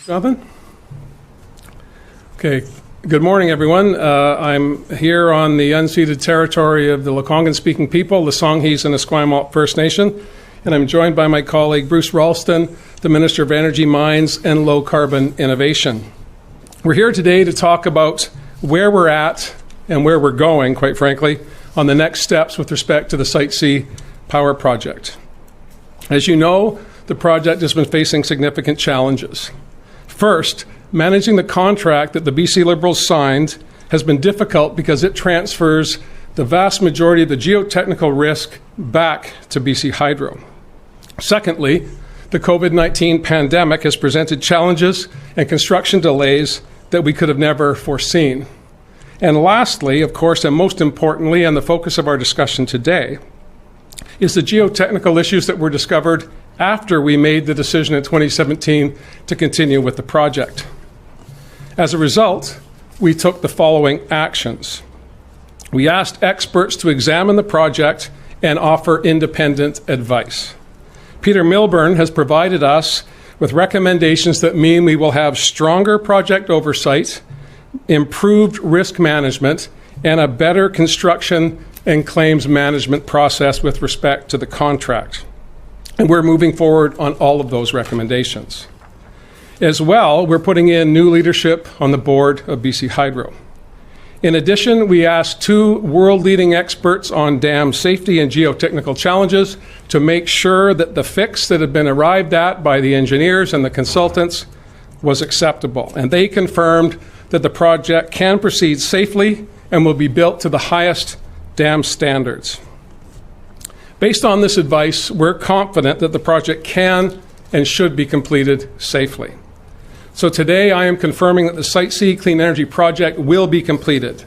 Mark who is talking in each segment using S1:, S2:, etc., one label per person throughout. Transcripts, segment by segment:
S1: Jonathan? Okay, good morning, everyone. I'm here on the unceded territory of the Lekwungen-speaking people, the Songhees and Esquimalt First Nation, and I'm joined by my colleague Bruce Ralston, the Minister of Energy, Mines and Low Carbon Innovation. We're here today to talk about where we're at and where we're going, quite frankly, on the next steps with respect to the Site C power project. As you know, the project has been facing significant challenges. First, managing the contract that the BC Liberals signed has been difficult because it transfers the vast majority of the geotechnical risk back to BC Hydro. Secondly, the COVID-19 pandemic has presented challenges and construction delays that we could have never foreseen. And lastly, of course, and most importantly, and the focus of our discussion today, is the geotechnical issues that were discovered after we made the decision in 2017 to continue with the project. As a result, we took the following actions. We asked experts to examine the project and offer independent advice. Peter Milburn has provided us with recommendations that mean we will have stronger project oversight, improved risk management, and a better construction and claims management process with respect to the contract. And we're moving forward on all of those recommendations. As well, we're putting in new leadership on the board of BC Hydro. In addition, we asked two world-leading experts on dam safety and geotechnical challenges to make sure that the fix that had been arrived at by the engineers and the consultants was acceptable. And they confirmed that the project can proceed safely and will be built to the highest dam standards. Based on this advice, we're confident that the project can and should be completed safely. So today I am confirming that the Site C Clean Energy Project will be completed.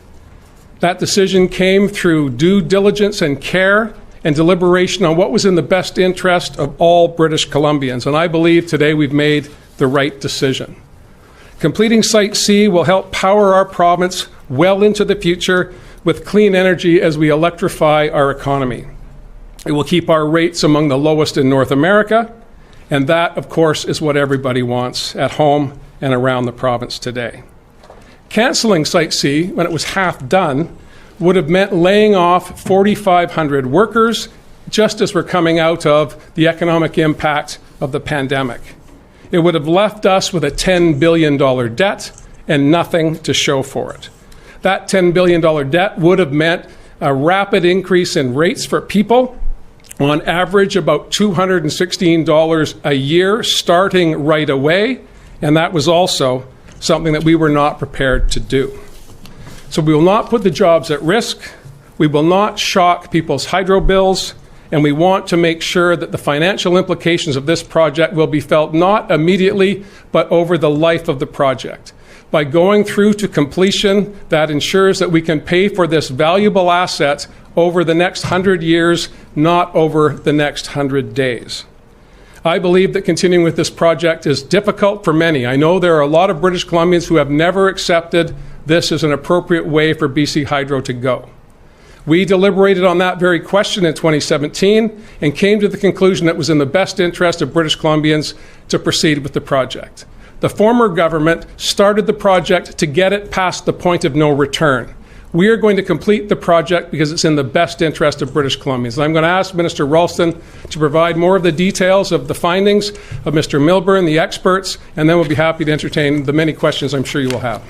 S1: That decision came through due diligence and care and deliberation on what was in the best interest of all British Columbians, and I believe today we've made the right decision. Completing Site C will help power our province well into the future with clean energy as we electrify our economy. It will keep our rates among the lowest in North America, and that, of course, is what everybody wants at home and around the province today. Cancelling Site C when it was half done would have meant laying off 4,500 workers just as we're coming out of the economic impact of the pandemic. It would have left us with a $10 billion debt and nothing to show for it. That $10 billion debt would have meant a rapid increase in rates for people, on average about $216 a year starting right away, and that was also something that we were not prepared to do. So we will not put the jobs at risk, we will not shock people's hydro bills, and we want to make sure that the financial implications of this project will be felt not immediately, but over the life of the project. By going through to completion, that ensures that we can pay for this valuable asset over the next 100 years, not over the next 100 days. I believe that continuing with this project is difficult for many. I know there are a lot of British Columbians who have never accepted this as an appropriate way for BC Hydro to go. We deliberated on that very question in 2017 and came to the conclusion that it was in the best interest of British Columbians to proceed with the project. The former government started the project to get it past the point of no return. We are going to complete the project because it's in the best interest of British Columbians. And I'm going to ask Minister Ralston to provide more of the details of the findings of Mr. Milburn, the experts, and then we'll be happy to entertain the many questions I'm sure you will have.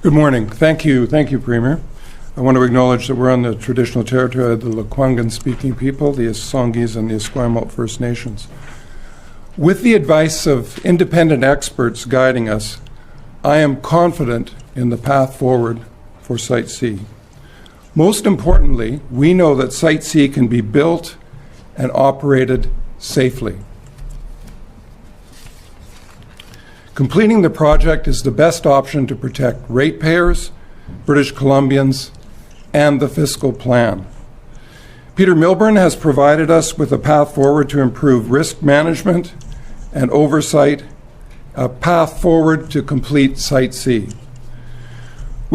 S2: Good morning. Thank you, Premier. I want to acknowledge that we're on the traditional territory of the Lekwungen-speaking people, the Songhees and the Esquimalt First Nations. With the advice of independent experts guiding us, I am confident in the path forward for Site C. Most importantly, we know that Site C can be built and operated safely. Completing the project is the best option to protect ratepayers, British Columbians, and the fiscal plan. Peter Milburn has provided us with a path forward to improve risk management and oversight, a path forward to complete Site C.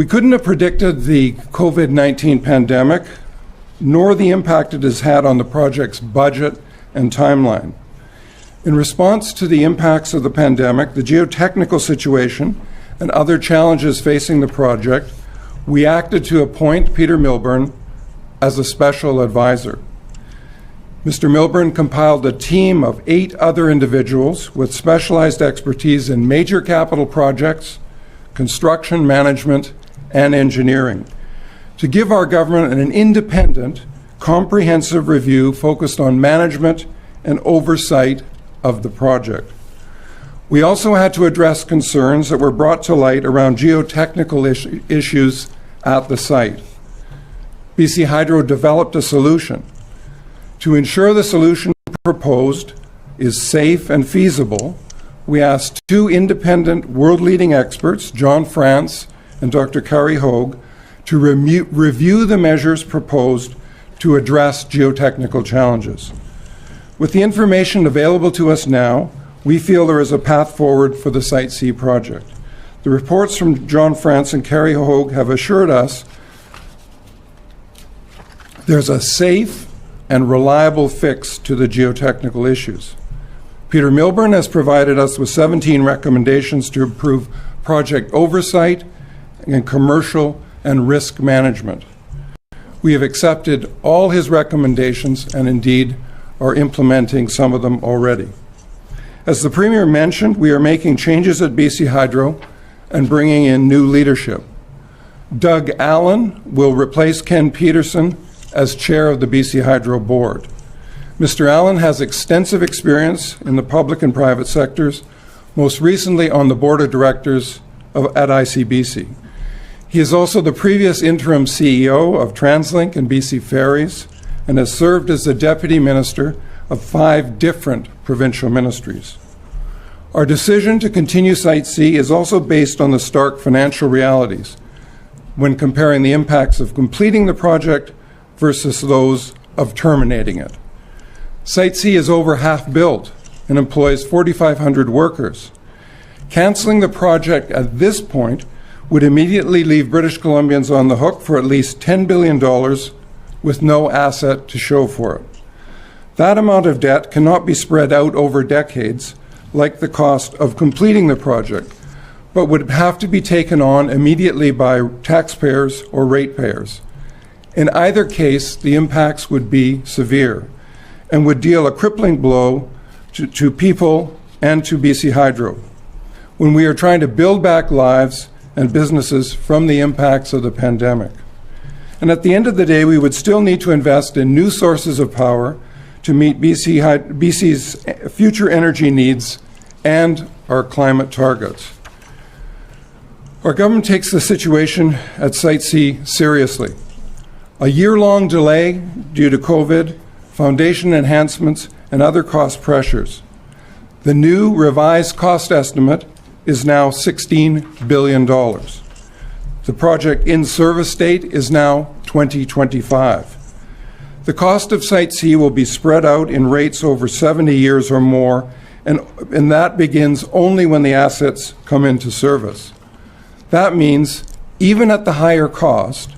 S2: We couldn't have predicted the COVID-19 pandemic, nor the impact it has had on the project's budget and timeline. In response to the impacts of the pandemic, the geotechnical situation, and other challenges facing the project, we acted to appoint Peter Milburn as a special advisor. Mr. Milburn compiled a team of 8 other individuals with specialized expertise in major capital projects, construction management, and engineering to give our government an independent, comprehensive review focused on management and oversight of the project. We also had to address concerns that were brought to light around geotechnical issues at the site. BC Hydro developed a solution. To ensure the solution proposed is safe and feasible, we asked 2 independent world-leading experts, John France and Dr. Kari Hoag, to review the measures proposed to address geotechnical challenges. With the information available to us now, we feel there is a path forward for the Site C project. The reports from John France and Kari Hoag have assured us there's a safe and reliable fix to the geotechnical issues. Peter Milburn has provided us with 17 recommendations to improve project oversight and commercial and risk management. We have accepted all his recommendations and indeed are implementing some of them already. As the Premier mentioned, we are making changes at BC Hydro and bringing in new leadership. Doug Allen will replace Ken Peterson as chair of the BC Hydro board. Mr. Allen has extensive experience in the public and private sectors, most recently on the board of directors at ICBC. He is also the previous interim CEO of TransLink and BC Ferries and has served as the deputy minister of 5 different provincial ministries. Our decision to continue Site C is also based on the stark financial realities when comparing the impacts of completing the project versus those of terminating it. Site C is over half built and employs 4,500 workers. Cancelling the project at this point would immediately leave British Columbians on the hook for at least $10 billion with no asset to show for it. That amount of debt cannot be spread out over decades like the cost of completing the project, but would have to be taken on immediately by taxpayers or ratepayers. In either case, the impacts would be severe and would deal a crippling blow to people and to BC Hydro when we are trying to build back lives and businesses from the impacts of the pandemic. And at the end of the day, we would still need to invest in new sources of power to meet BC's future energy needs and our climate targets. Our government takes the situation at Site C seriously. A year-long delay due to COVID, foundation enhancements, and other cost pressures. The new revised cost estimate is now $16 billion. The project in-service date is now 2025. The cost of Site C will be spread out in rates over 70 years or more, and that begins only when the assets come into service. That means, even at the higher cost,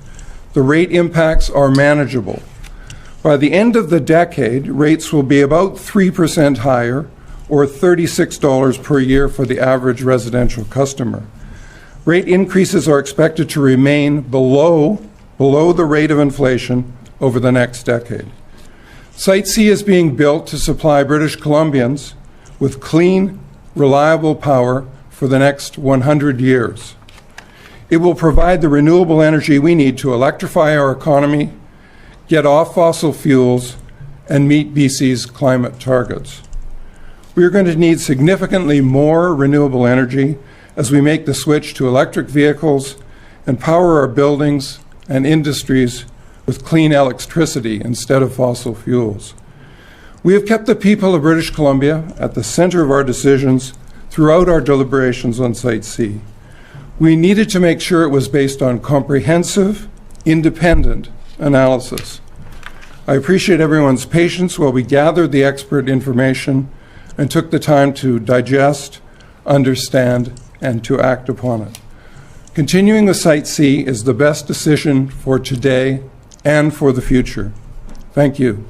S2: the rate impacts are manageable. By the end of the decade, rates will be about 3% higher, or $36 per year for the average residential customer. Rate increases are expected to remain below the rate of inflation over the next decade. Site C is being built to supply British Columbians with clean, reliable power for the next 100 years. It will provide the renewable energy we need to electrify our economy, get off fossil fuels, and meet BC's climate targets. We are going to need significantly more renewable energy as we make the switch to electric vehicles and power our buildings and industries with clean electricity instead of fossil fuels. We have kept the people of British Columbia at the center of our decisions throughout our deliberations on Site C. We needed to make sure it was based on comprehensive, independent analysis. I appreciate everyone's patience while we gathered the expert information and took the time to digest, understand, and to act upon it. Continuing with Site C is the best decision for today and for the future. Thank you.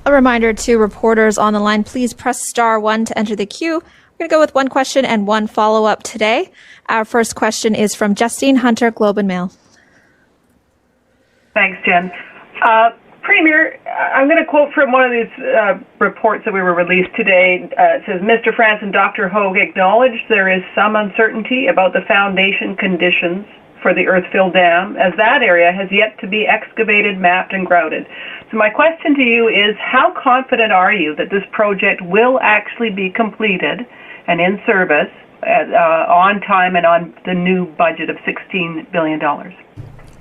S3: A reminder to reporters on the line, please press *1 to enter the queue. We're going to go with one question and one follow-up today. Our first question is from Justine Hunter, Globe and Mail.
S4: Thanks, Jen. Premier, I'm going to quote from one of these reports that we were released today. It says, Mr. France and Dr. Hogue acknowledge there is some uncertainty about the foundation conditions for the Earthfill Dam, as that area has yet to be excavated, mapped, and grouted. So my question to you is, how confident are you that this project will actually be completed and in service on time and on the new budget of $16 billion?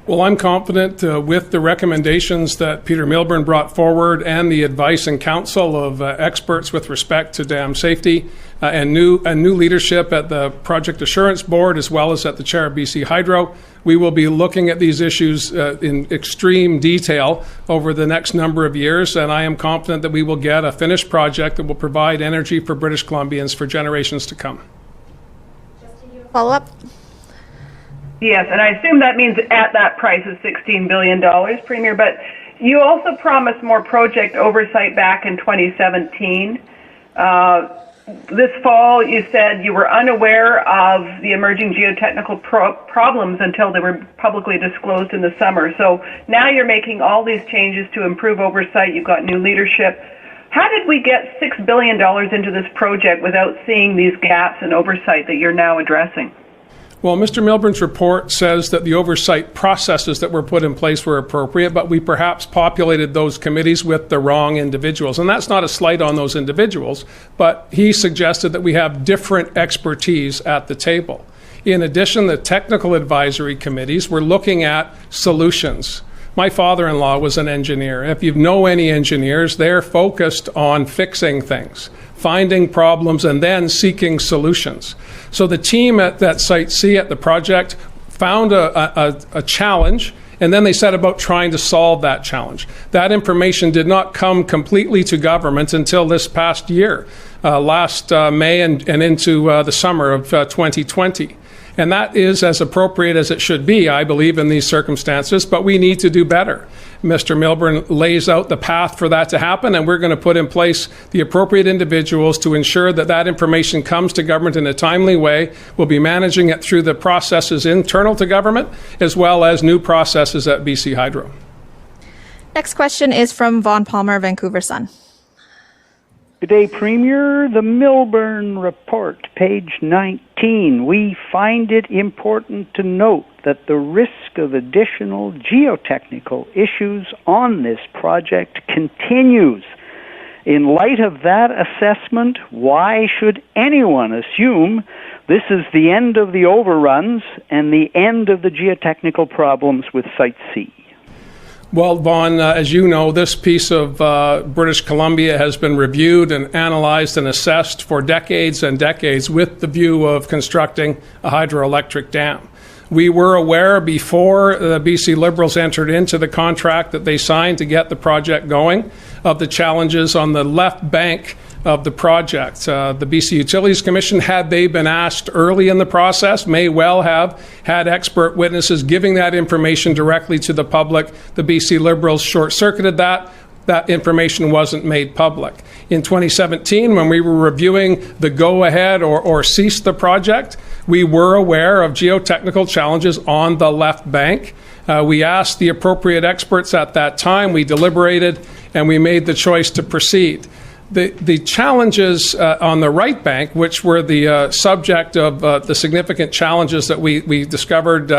S1: Well, I'm confident with the recommendations that Peter Milburn brought forward and the advice and counsel of experts with respect to dam safety and new leadership at the Project Assurance Board as well as at the chair of BC Hydro. We will be looking at these issues in extreme detail over the next number of years, and I am confident that we will get a finished project that will provide energy for British Columbians for generations to come.
S3: Follow-up?
S4: Yes, and I assume that means at that price of $16 billion, Premier, but you also promised more project oversight back in 2017. This fall, you said you were unaware of the emerging geotechnical problems until they were publicly disclosed in the summer. So now you're making all these changes to improve oversight. You've got new leadership. How did we get $6 billion into this project without seeing these gaps in oversight that you're now addressing?
S1: Well, Mr. Milburn's report says that the oversight processes that were put in place were appropriate, but we perhaps populated those committees with the wrong individuals. And that's not a slight on those individuals, but he suggested that we have different expertise at the table. In addition, the technical advisory committees were looking at solutions. My father-in-law was an engineer. If you know any engineers, they're focused on fixing things, finding problems, and then seeking solutions. So the team at that Site C at the project found a challenge, and then they set about trying to solve that challenge. That information did not come completely to government until this past year, last May and into the summer of 2020. And that is as appropriate as it should be, I believe, in these circumstances, but we need to do better. Mr. Milburn lays out the path for that to happen, and we're going to put in place the appropriate individuals to ensure that that information comes to government in a timely way. We'll be managing it through the processes internal to government, as well as new processes at BC Hydro.
S3: Next question is from Vaughn Palmer, Vancouver Sun.
S5: Good day, Premier. The Milburn Report, page 19. We find it important to note that the risk of additional geotechnical issues on this project continues. In light of that assessment, why should anyone assume this is the end of the overruns and the end of the geotechnical problems with Site C?
S1: Well, Vaughn, as you know, this piece of British Columbia has been reviewed and analyzed and assessed for decades and decades with the view of constructing a hydroelectric dam. We were aware before the BC Liberals entered into the contract that they signed to get the project going of the challenges on the left bank of the project. The BC Utilities Commission, had they been asked early in the process, may well have had expert witnesses giving that information directly to the public. The BC Liberals short-circuited that. That information wasn't made public. In 2017, when we were reviewing the go-ahead or cease the project, we were aware of geotechnical challenges on the left bank. We asked the appropriate experts at that time, we deliberated, and we made the choice to proceed. The challenges on the right bank, which were the subject of the significant challenges that we discovered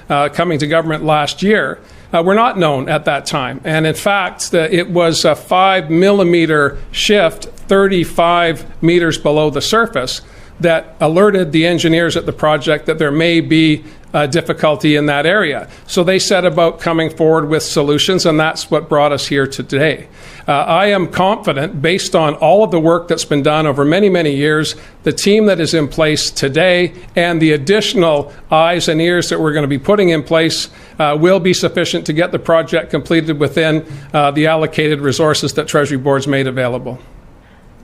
S1: coming to government last year, were not known at that time. And in fact, it was a 5 millimeter shift 35 meters below the surface that alerted the engineers at the project that there may be difficulty in that area. So they set about coming forward with solutions, and that's what brought us here today. I am confident, based on all of the work that's been done over many, many years, the team that is in place today and the additional eyes and ears that we're going to be putting in place will be sufficient to get the project completed within the allocated resources that Treasury Board's made available.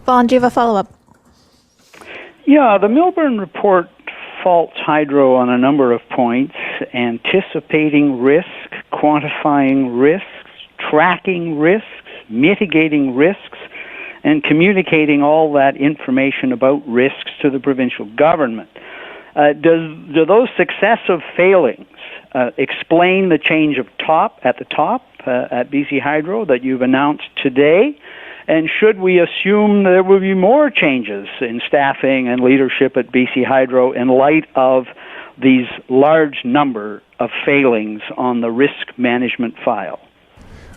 S3: Vaughn, do you have a follow-up?
S5: Yeah, the Milburn report faults hydro on a number of points: anticipating risk, quantifying risks, tracking risks, mitigating risks, and communicating all that information about risks to the provincial government. Do those successive failings explain the change of at the top at BC Hydro that you've announced today? And should we assume there will be more changes in staffing and leadership at BC Hydro in light of these large number of failings on the risk management file?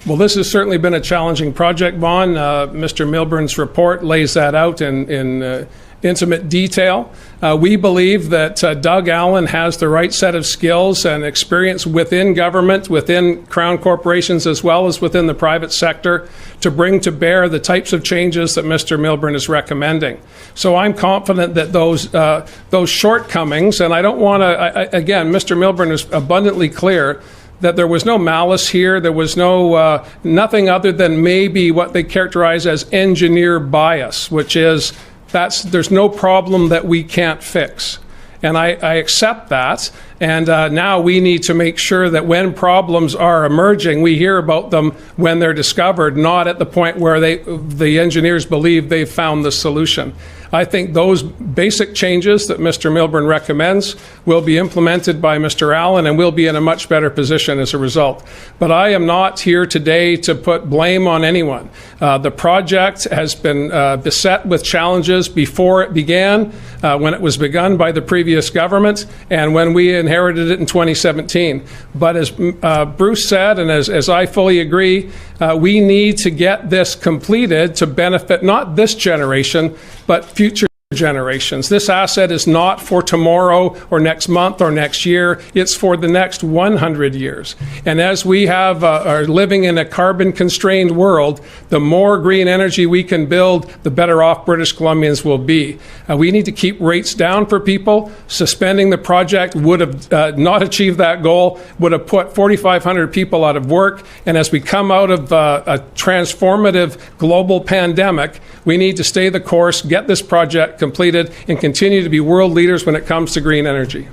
S1: Well, this has certainly been a challenging project, Vaughn. Mr. Milburn's report lays that out in intimate detail. We believe that Doug Allen has the right set of skills and experience within government, within Crown corporations, as well as within the private sector, to bring to bear the types of changes that Mr. Milburn is recommending. So I'm confident that those shortcomings, and I don't want to, again, Mr. Milburn is abundantly clear that there was no malice here. There was no nothing other than maybe what they characterize as engineer bias, which is there's no problem that we can't fix. And I accept that. And now we need to make sure that when problems are emerging, we hear about them when they're discovered, not at the point where the engineers believe they've found the solution. I think those basic changes that Mr. Milburn recommends will be implemented by Mr. Allen, and we'll be in a much better position as a result. But I am not here today to put blame on anyone. The project has been beset with challenges before it began, when it was begun by the previous government, and when we inherited it in 2017. But as Bruce said, and as I fully agree, we need to get this completed to benefit not this generation, but future generations. This asset is not for tomorrow or next month or next year. It's for the next 100 years. And as we are living in a carbon-constrained world, the more green energy we can build, the better off British Columbians will be. We need to keep rates down for people. Suspending the project would have not achieved that goal, would have put 4,500 people out of work. And as we come out of a transformative global pandemic, we need to stay the course, get this project completed, and continue to be world leaders when it comes to green energy.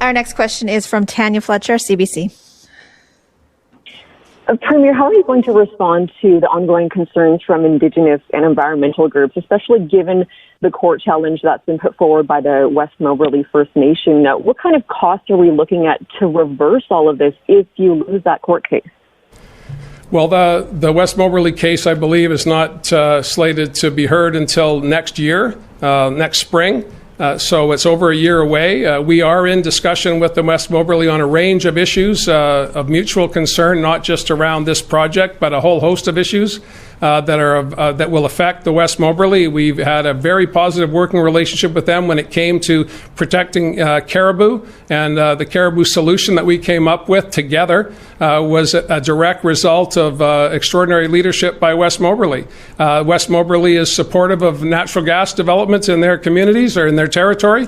S3: Our next question is from Tanya Fletcher, CBC.
S6: Premier, how are you going to respond to the ongoing concerns from Indigenous and environmental groups, especially given the court challenge that's been put forward by the West Moberly First Nation? What kind of costs are we looking at to reverse all of this if you lose that court case?
S1: Well, the West Moberly case, I believe, is not slated to be heard until next year, next spring. So it's over a year away. We are in discussion with the West Moberly on a range of issues of mutual concern, not just around this project, but a whole host of issues that will affect the West Moberly. We've had a very positive working relationship with them when it came to protecting caribou, and the caribou solution that we came up with together was a direct result of extraordinary leadership by West Moberly. West Moberly is supportive of natural gas developments in their communities or in their territory.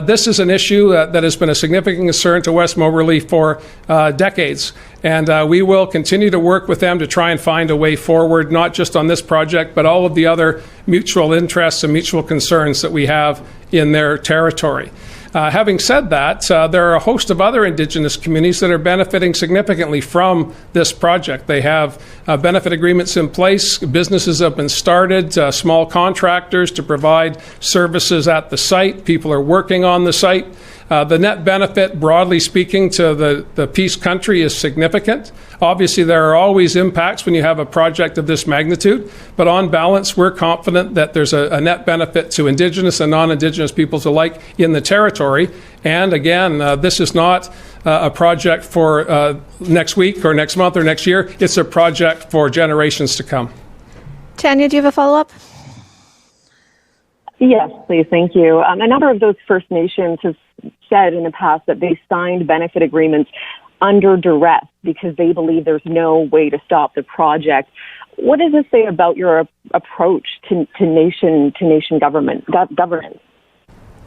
S1: This is an issue that has been a significant concern to West Moberly for decades. And we will continue to work with them to try and find a way forward, not just on this project, but all of the other mutual interests and mutual concerns that we have in their territory. Having said that, there are a host of other Indigenous communities that are benefiting significantly from this project. They have benefit agreements in place. Businesses have been started, small contractors to provide services at the site. People are working on the site. The net benefit, broadly speaking, to the Peace Country is significant. Obviously, there are always impacts when you have a project of this magnitude, but on balance, we're confident that there's a net benefit to Indigenous and non-Indigenous peoples alike in the territory. And again, this is not a project for next week or next month or next year. It's a project for generations to come.
S3: Tanya, do you have a follow-up?
S6: Yes, please. Thank you. A number of those First Nations have said in the past that they signed benefit agreements under duress because they believe there's no way to stop the project. What does this say about your approach to nation governance?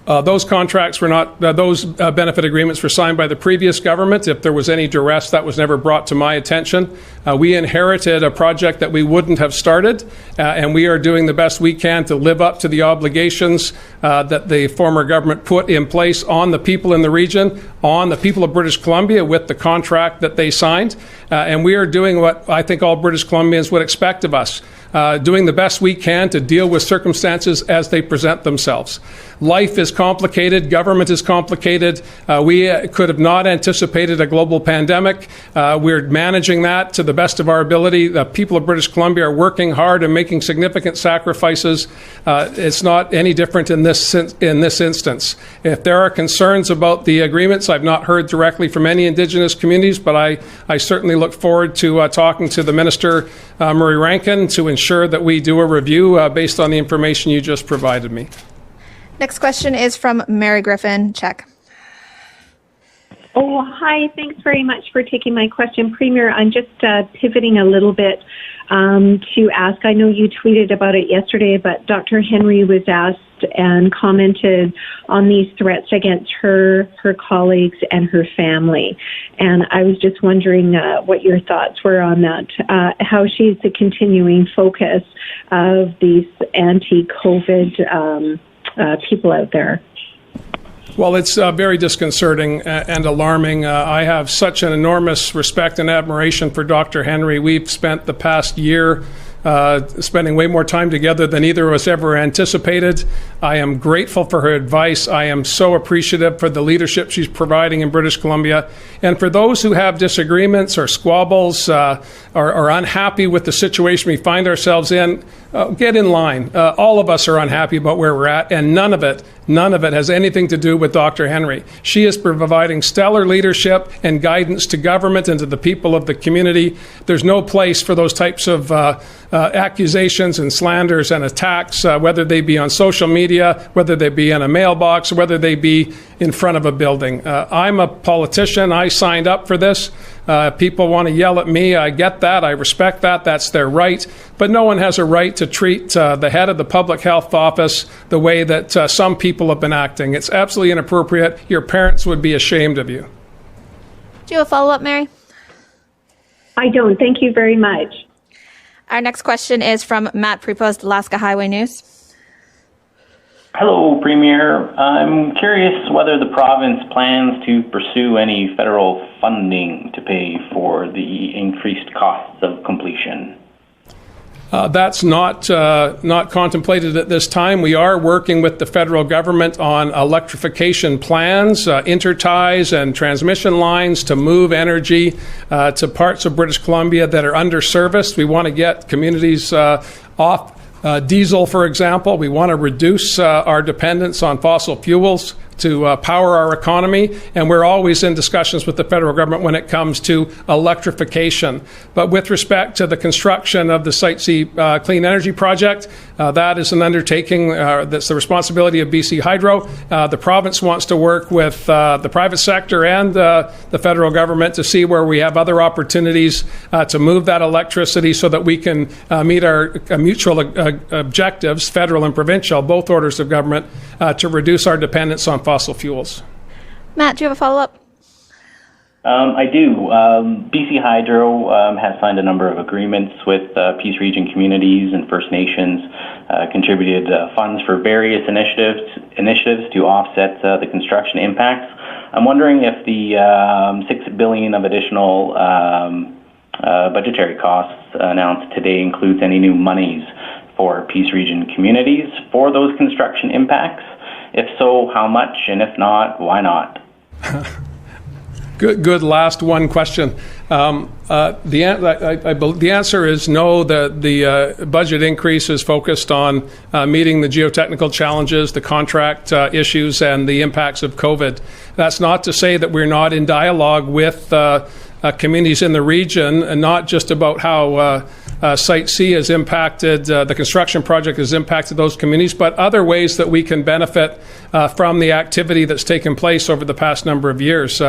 S1: Those contracts were not, those benefit agreements were signed by the previous government. If there was any duress, that was never brought to my attention. We inherited a project that we wouldn't have started, and we are doing the best we can to live up to the obligations that the former government put in place on the people in the region, on the people of British Columbia with the contract that they signed. And we are doing what I think all British Columbians would expect of us. Doing the best we can to deal with circumstances as they present themselves. Life is complicated. Government is complicated. We could have not anticipated a global pandemic. We're managing that to the best of our ability. The people of British Columbia are working hard and making significant sacrifices. It's not any different in this instance. If there are concerns about the agreements, I've not heard directly from any Indigenous communities, but I certainly look forward to talking to the Minister, Murray Rankin, to ensure that we do a review based on the information you just provided me.
S3: Next question is from Mary Griffin. Check.
S7: Oh, hi. Thanks very much for taking my question. Premier, I'm just pivoting a little bit to ask. I know you tweeted about it yesterday, but Dr. Henry was asked and commented on these threats against her colleagues, and her family. And I was just wondering what your thoughts were on that, how she's the continuing focus of these anti-COVID people out there.
S1: Well, it's very disconcerting and alarming. I have such an enormous respect and admiration for Dr. Henry. We've spent the past year spending way more time together than either of us ever anticipated. I am grateful for her advice. I am so appreciative for the leadership she's providing in British Columbia. And for those who have disagreements or squabbles or are unhappy with the situation we find ourselves in, get in line. All of us are unhappy about where we're at, and none of it has anything to do with Dr. Henry. She is providing stellar leadership and guidance to government and to the people of the community. There's no place for those types of accusations and slanders and attacks, whether they be on social media, whether they be in a mailbox, or whether they be in front of a building. I'm a politician. I signed up for this. People want to yell at me. I get that. I respect that. That's their right. But no one has a right to treat the head of the public health office the way that some people have been acting. It's absolutely inappropriate. Your parents would be ashamed of you.
S3: Do you have a follow-up, Mary?
S7: I don't. Thank you very much.
S3: Our next question is from Matt Prepost, Alaska Highway News.
S8: Hello, Premier. I'm curious whether the province plans to pursue any federal funding to pay for the increased costs of completion.
S1: That's not contemplated at this time. We are working with the federal government on electrification plans, interties and transmission lines to move energy to parts of British Columbia that are underserviced. We want to get communities off diesel, for example. We want to reduce our dependence on fossil fuels to power our economy, and we're always in discussions with the federal government when it comes to electrification. But with respect to the construction of the Site C Clean Energy Project, that is an undertaking that's the responsibility of BC Hydro. The province wants to work with the private sector and the federal government to see where we have other opportunities to move that electricity so that we can meet our mutual objectives, federal and provincial, both orders of government, to reduce our dependence on fossil fuels.
S3: Matt, do you have a follow-up?
S8: I do. BC Hydro has signed a number of agreements with Peace Region communities and First Nations, contributed funds for various initiatives to offset the construction impacts. I'm wondering if the $6 billion of additional budgetary costs announced today includes any new monies for Peace Region communities for those construction impacts. If so, how much? And if not, why not?
S1: Good last one question. The answer is no. The budget increase is focused on meeting the geotechnical challenges, the contract issues, and the impacts of COVID. That's not to say that we're not in dialogue with communities in the region, and not just about how Site C has impacted, the construction project has impacted those communities, but other ways that we can benefit from the activity that's taken place over the past number of years.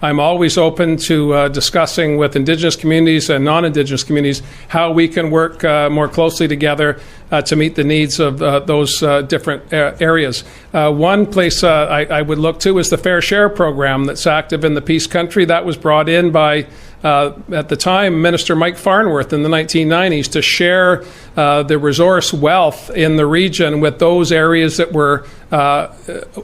S1: I'm always open to discussing with Indigenous communities and non-Indigenous communities how we can work more closely together to meet the needs of those different areas. One place I would look to is the Fair Share program that's active in the Peace Country. That was brought in by, at the time, Minister Mike Farnworth in the 1990s to share the resource wealth in the region with those areas that were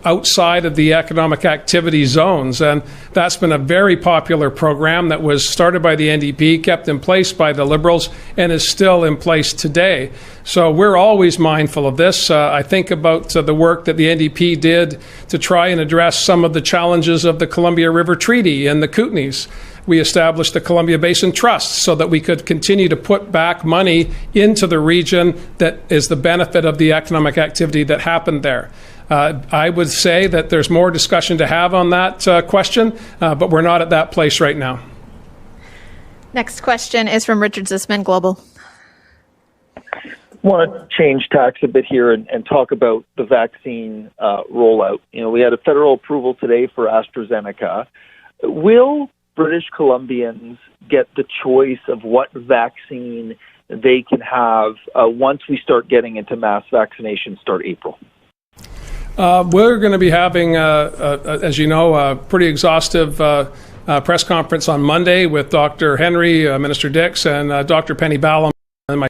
S1: outside of the economic activity zones. And that's been a very popular program that was started by the NDP, kept in place by the Liberals, and is still in place today. So we're always mindful of this. I think about the work that the NDP did to try and address some of the challenges of the Columbia River Treaty and the Kootenays. We established the Columbia Basin Trust so that we could continue to put back money into the region that is the benefit of the economic activity that happened there. I would say that there's more discussion to have on that question, but we're not at that place right now.
S3: Next question is from Richard Zisman, Global.
S9: I want to change tacks a bit here and talk about the vaccine rollout. We had a federal approval today for AstraZeneca. Will British Columbians get the choice of what vaccine they can have once we start getting into mass vaccination start April?
S1: We're going to be having, as you know, a pretty exhaustive press conference on Monday with Dr. Henry, Minister Dix, and Dr. Penny Ballum and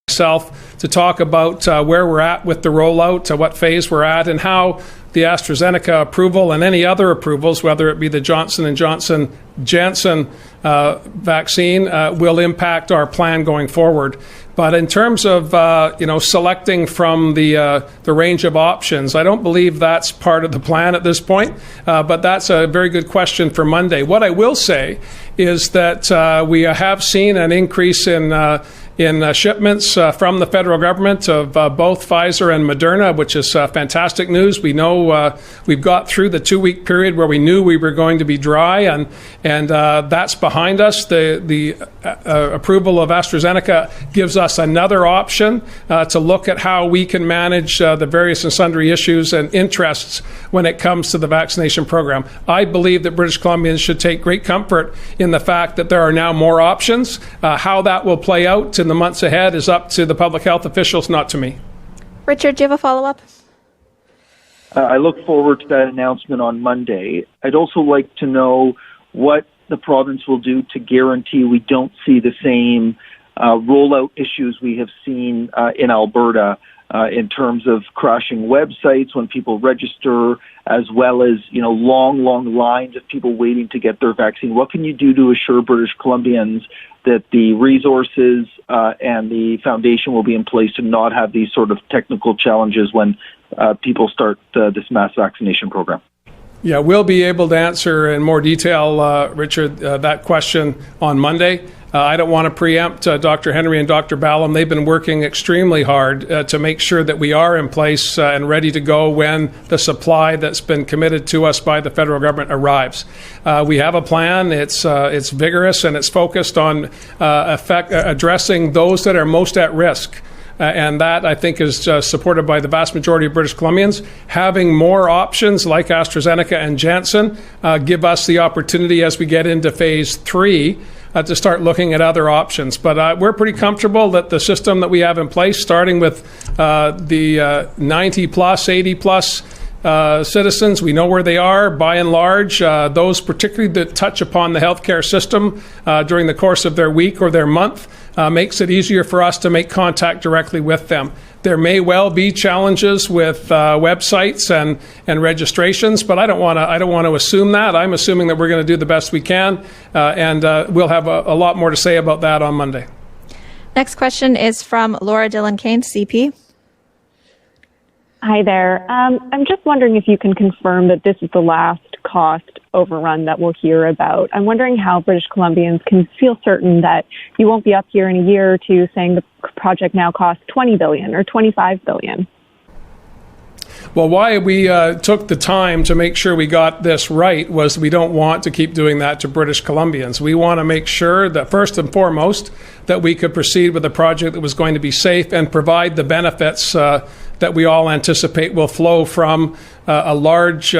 S1: myself to talk about where we're at with the rollout, what phase we're at, and how the AstraZeneca approval and any other approvals, whether it be the Johnson & Johnson Janssen vaccine, will impact our plan going forward. But in terms of selecting from the range of options, I don't believe that's part of the plan at this point. But that's a very good question for Monday. What I will say is that we have seen an increase in shipments from the federal government of both Pfizer and Moderna, which is fantastic news. We know we've got through the 2-week period where we knew we were going to be dry, and that's behind us. The approval of AstraZeneca gives us another option to look at how we can manage the various and sundry issues and interests when it comes to the vaccination program. I believe that British Columbians should take great comfort in the fact that there are now more options. How that will play out in the months ahead is up to the public health officials, not to me.
S3: Richard, do you have a follow-up?
S9: I look forward to that announcement on Monday. I'd also like to know what the province will do to guarantee we don't see the same rollout issues we have seen in Alberta in terms of crashing websites when people register, as well as long lines of people waiting to get their vaccine. What can you do to assure British Columbians that the resources and the foundation will be in place to not have these sort of technical challenges when people start this mass vaccination program?
S1: Yeah, we'll be able to answer in more detail, Richard, that question on Monday. I don't want to preempt Dr. Henry and Dr. Ballum. They've been working extremely hard to make sure that we are in place and ready to go when the supply that's been committed to us by the federal government arrives. We have a plan. It's vigorous and it's focused on addressing those that are most at risk. And that, I think, is supported by the vast majority of British Columbians. Having more options like AstraZeneca and Janssen give us the opportunity as we get into phase 3 to start looking at other options. But we're pretty comfortable that the system that we have in place, starting with the 90-plus, 80-plus citizens, we know where they are, by and large. Those particularly that touch upon the healthcare system during the course of their week or their month makes it easier for us to make contact directly with them. There may well be challenges with websites and registrations, but I don't want to assume that. I'm assuming that we're going to do the best we can, and we'll have a lot more to say about that on Monday.
S3: Next question is from Laura Dillon-Kane, CP.
S6: Hi there. I'm just wondering if you can confirm that this is the last cost overrun that we'll hear about. I'm wondering how British Columbians can feel certain that you won't be up here in a year or two saying the project now costs $20 billion or $25 billion.
S1: Well, why we took the time to make sure we got this right was we don't want to keep doing that to British Columbians. We want to make sure that, first and foremost, that we could proceed with a project that was going to be safe and provide the benefits that we all anticipate will flow from a large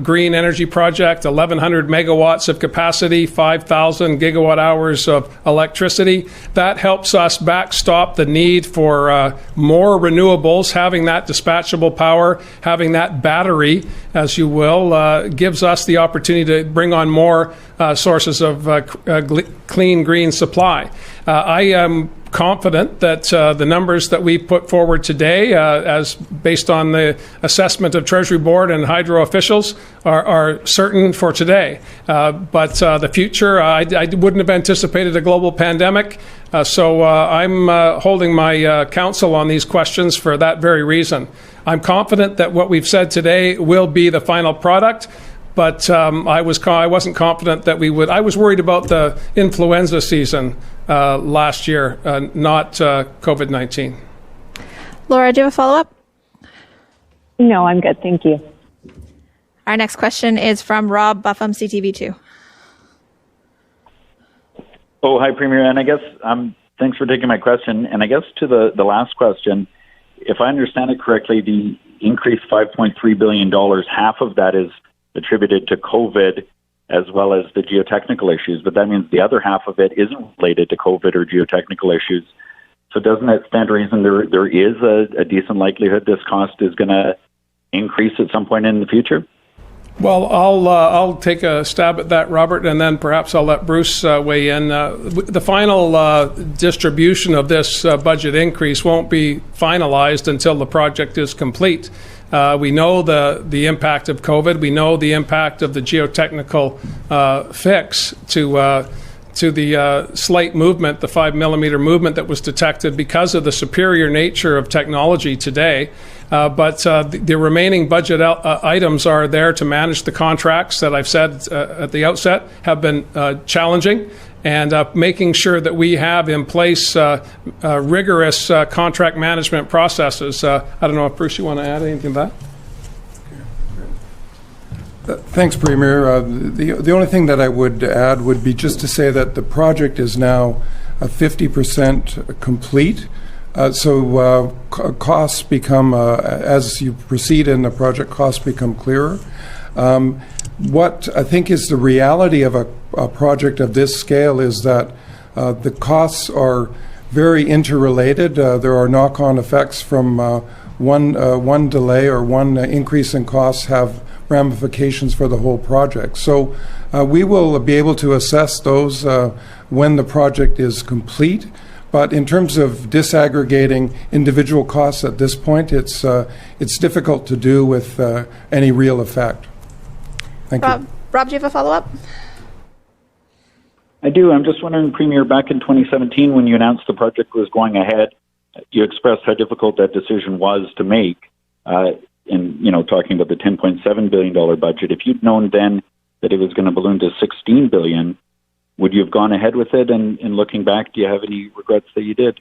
S1: green energy project, 1,100 megawatts of capacity, 5,000 gigawatt hours of electricity. That helps us backstop the need for more renewables. Having that dispatchable power, having that battery, as you will, gives us the opportunity to bring on more sources of clean green supply. I am confident that the numbers that we put forward today, as based on the assessment of Treasury Board and hydro officials, are certain for today. But the future, I wouldn't have anticipated a global pandemic. So I'm holding my counsel on these questions for that very reason. I'm confident that what we've said today will be the final product. But I wasn't confident that we would. I was worried about the influenza season last year, not COVID-19.
S3: Laura, do you have a follow-up?
S6: No, I'm good. Thank you.
S3: Our next question is from Rob Buffum, CTV2.
S10: Oh, hi, Premier. And I guess thanks for taking my question. And I guess to the last question, if I understand it correctly, the increased $5.3 billion, half of that is attributed to COVID as well as the geotechnical issues. But that means the other half of it isn't related to COVID or geotechnical issues. So doesn't that stand to reason there is a decent likelihood this cost is going to increase at some point in the future?
S1: Well, I'll take a stab at that, Robert, and then perhaps I'll let Bruce weigh in. The final distribution of this budget increase won't be finalized until the project is complete. We know the impact of COVID. We know the impact of the geotechnical fix to the slight movement, the 5 millimeter movement that was detected because of the superior nature of technology today. But the remaining budget items are there to manage the contracts that I've said at the outset have been challenging, and making sure that we have in place rigorous contract management processes. I don't know if, Bruce, you want to add anything to that?
S2: Thanks, Premier. The only thing that I would add would be just to say that the project is now 50% complete. So costs become, as you proceed in the project, costs become clearer. What I think is the reality of a project of this scale is that the costs are very interrelated. There are knock-on effects from one delay or one increase in costs have ramifications for the whole project. So we will be able to assess those when the project is complete. But in terms of disaggregating individual costs at this point, it's difficult to do with any real effect. Thank you.
S3: Rob, do you have a follow-up?
S10: I do. I'm just wondering, Premier, back in 2017 when you announced the project was going ahead, you expressed how difficult that decision was to make in talking about the $10.7 billion budget. If you'd known then that it was going to balloon to $16 billion, would you have gone ahead with it? And looking back, do you have any regrets that you did?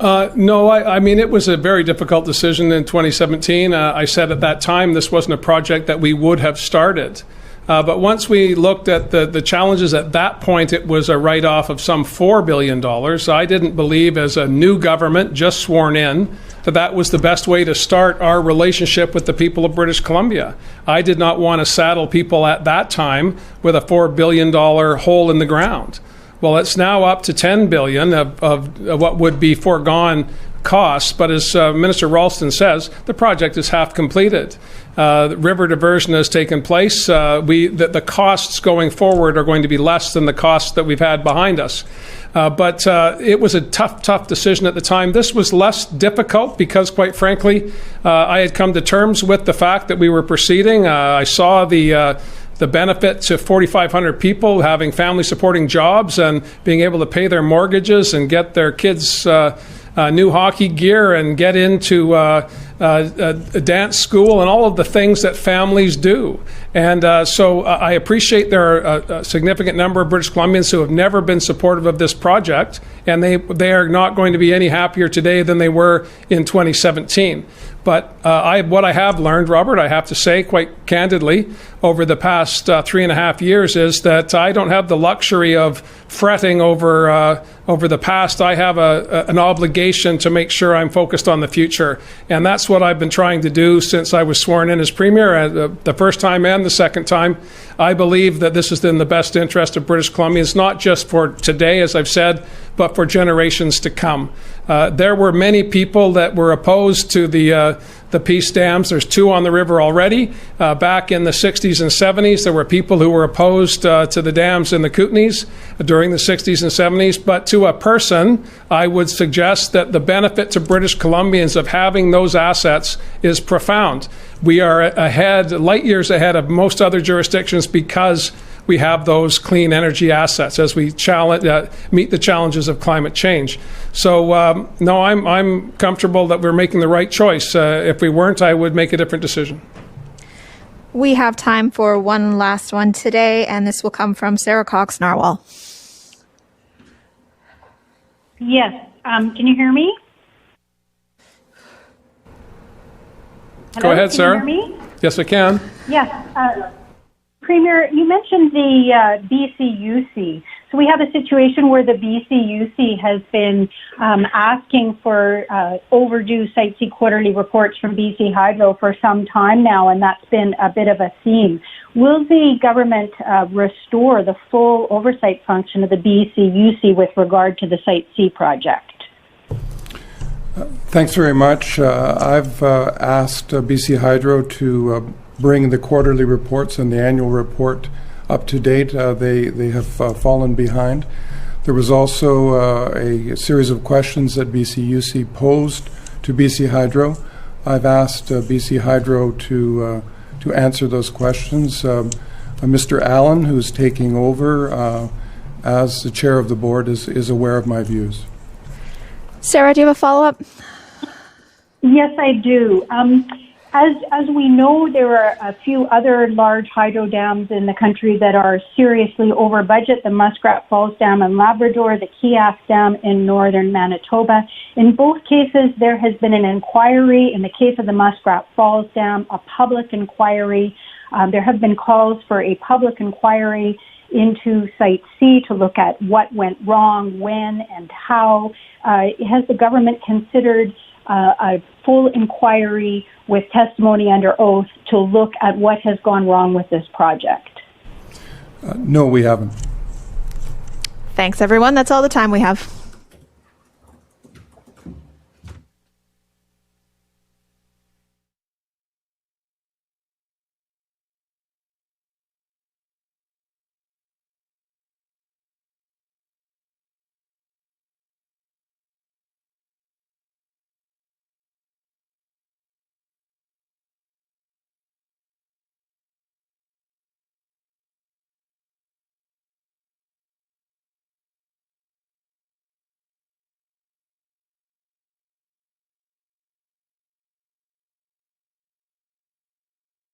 S1: No, I mean, it was a very difficult decision in 2017. I said at that time this wasn't a project that we would have started. But once we looked at the challenges at that point, it was a write-off of some $4 billion. I didn't believe, as a new government just sworn in, that was the best way to start our relationship with the people of British Columbia. I did not want to saddle people at that time with a $4 billion hole in the ground. Well, it's now up to $10 billion of what would be foregone costs, but as Minister Ralston says, the project is half completed. The river diversion has taken place. The costs going forward are going to be less than the costs that we've had behind us. But it was a tough decision at the time. This was less difficult because, quite frankly, I had come to terms with the fact that we were proceeding. I saw the benefit to 4,500 people having family-supporting jobs and being able to pay their mortgages and get their kids new hockey gear and get into a dance school and all of the things that families do. And so I appreciate there are a significant number of British Columbians who have never been supportive of this project, and they are not going to be any happier today than they were in 2017. But what I have learned, Robert, I have to say quite candidly, over the past 3.5 years is that I don't have the luxury of fretting over the past. I have an obligation to make sure I'm focused on the future. And that's what I've been trying to do since I was sworn in as Premier, the first time and the second time. I believe that this is in the best interest of British Columbians, not just for today, as I've said, but for generations to come. There were many people that were opposed to the Peace dams. There's 2 on the river already. Back in the 60s and 70s, there were people who were opposed to the dams in the Kootenays during the 60s and 70s. But to a person, I would suggest that the benefit to British Columbians of having those assets is profound. We are ahead, light years ahead of most other jurisdictions because we have those clean energy assets as we meet the challenges of climate change. So, no, I'm comfortable that we're making the right choice. If we weren't, I would make a different decision.
S3: We have time for one last one today, and this will come from Sarah Cox Narwhal.
S11: Yes. Can you hear me?
S1: Go ahead, Sarah.
S11: Can you hear me?
S1: Yes, I can.
S11: Yes. Premier, you mentioned the BCUC. So we have a situation where the BCUC has been asking for overdue Site C quarterly reports from BC Hydro for some time now, and that's been a bit of a theme. Will the government restore the full oversight function of the BCUC with regard to the Site C project?
S2: Thanks very much. I've asked BC Hydro to bring the quarterly reports and the annual report up to date. They have fallen behind. There was also a series of questions that BCUC posed to BC Hydro. I've asked BC Hydro to answer those questions. Mr. Allen, who's taking over as the chair of the board, is aware of my views.
S3: Sarah, do you have a follow-up?
S11: Yes, I do. As we know, there are a few other large hydro dams in the country that are seriously over budget, the Muskrat Falls Dam in Labrador, the Kiak Dam in northern Manitoba. In both cases, there has been an inquiry. In the case of the Muskrat Falls Dam, a public inquiry. There have been calls for a public inquiry into Site C to look at what went wrong, when, and how. Has the government considered a full inquiry with testimony under oath to look at what has gone wrong with this project?
S2: No, we haven't.
S3: Thanks, everyone. That's all the time we have.